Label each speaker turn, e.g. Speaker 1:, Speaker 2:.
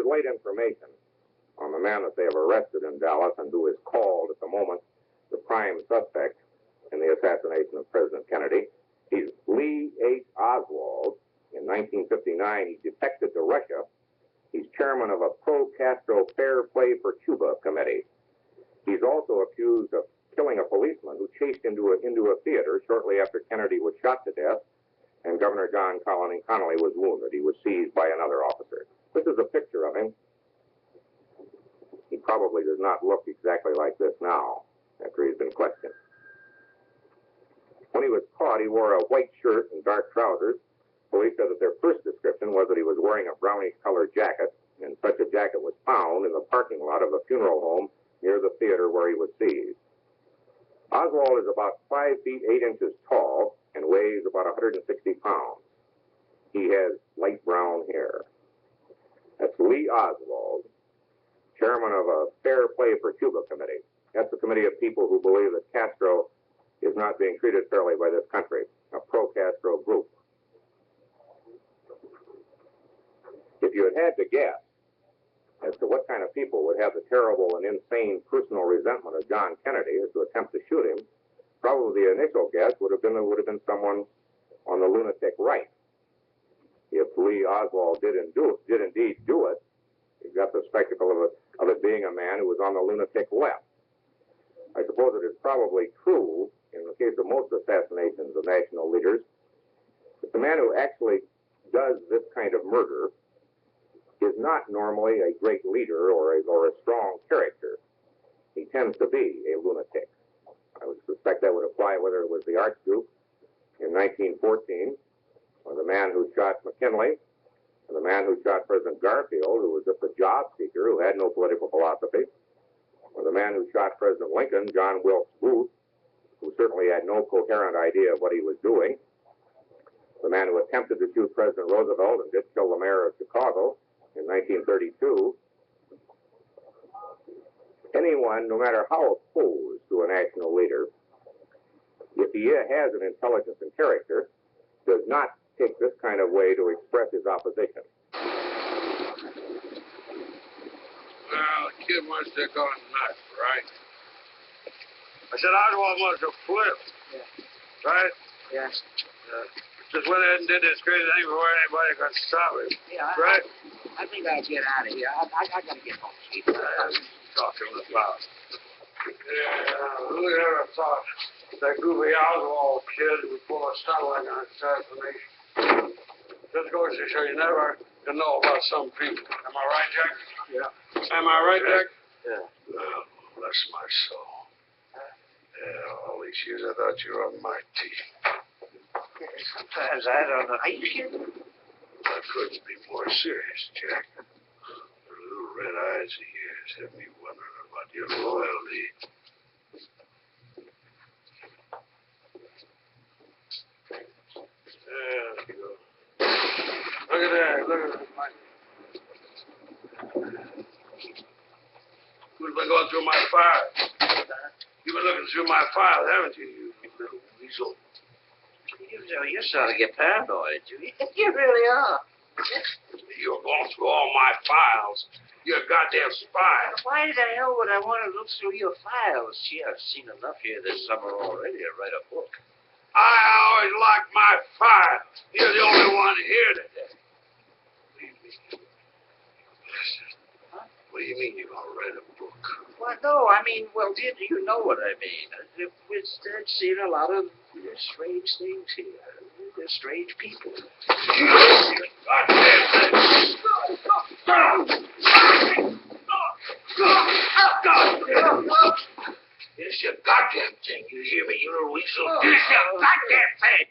Speaker 1: is late information on the man that they have arrested in Dallas and who is called at the moment the prime suspect in the assassination of President Kennedy. He's Lee H. Oswald. In 1959, he defected to Russia. He's chairman of a pro-Castro Fair Play for Cuba committee. He's also accused of killing a policeman who chased into a theater shortly after Kennedy was shot to death, and Governor John Connally was wounded. He was seized by another officer. This is a picture of him. He probably does not look exactly like this now, after he's been questioned. When he was caught, he wore a white shirt and dark trousers. Police said that their first description was that he was wearing a brownish-colored jacket, and such a jacket was found in the parking lot of the funeral home near the theater where he was seized. Oswald is about 5 feet 8 inches tall and weighs about 160 pounds. He has light brown hair. That's Lee Oswald, chairman of a Fair Play for Cuba committee. That's a committee of people who believe that Castro is not being treated fairly by this country, a pro-Castro group. If you had to guess as to what kind of people would have the terrible and insane personal resentment of John Kennedy as to attempt to shoot him, probably the initial guess would have been someone on the lunatic right. If Lee Oswald did indeed do it, you got the spectacle of it being a man who was on the lunatic left. I suppose it is probably true in the case of most assassinations of national leaders that the man who actually does this kind of murder is not normally a great leader or a strong character. He tends to be a lunatic. I would suspect that would apply whether it was the Archduke in 1914, or the man who shot McKinley, or the man who shot President Garfield, who was just a job seeker who had no political philosophy, or the man who shot President Lincoln, John Wilkes Booth, who certainly had no coherent idea of what he was doing, the man who attempted to shoot President Roosevelt and did kill the mayor of Chicago in 1932. Anyone, no matter how opposed to a national leader, if he has an intelligence and character, does not take this kind of way to express his opposition.
Speaker 2: Well, the kid must have gone nuts, right? I said Oswald must have flipped.
Speaker 3: Yeah.
Speaker 2: Right?
Speaker 3: Yeah.
Speaker 2: Just went ahead and did this crazy thing before anybody could stop him.
Speaker 3: Yeah.
Speaker 2: Right?
Speaker 3: I think I'll get out of here. I gotta get home, Chief.
Speaker 2: Talking about. Yeah, who would ever thought that goofy Oswald kid would pull a stunt like an assassination? Just goes to show you never can know about some people. Am I right, Jack?
Speaker 3: Yeah.
Speaker 2: Am I right, Jack?
Speaker 3: Yeah.
Speaker 2: Well, bless my soul. Yeah, all these years I thought you were on my team.
Speaker 3: Sometimes I don't know. Are you kidding?
Speaker 2: I couldn't be more serious, Jack. The little red eyes of yours have me wondering about your loyalty. There you go. Look at that. Look at that. Who's been going through my files? You've been looking through my files, haven't you, you little weasel?
Speaker 3: You're starting to get paranoid, you really are.
Speaker 2: You're going through all my files. You're a goddamn spy.
Speaker 3: Why the hell would I want to look through your files? Gee, I've seen enough here this summer already to write a book.
Speaker 2: I always like my files. You're the only one here today. What do you mean? Listen.
Speaker 3: Huh?
Speaker 2: What do you mean you're going to write a book?
Speaker 3: Well, no, I mean, well, you know what I mean. I've seen a lot of strange things here. There's strange people. It's your goddamn thing. You hear me, you little weasel? It's your goddamn thing.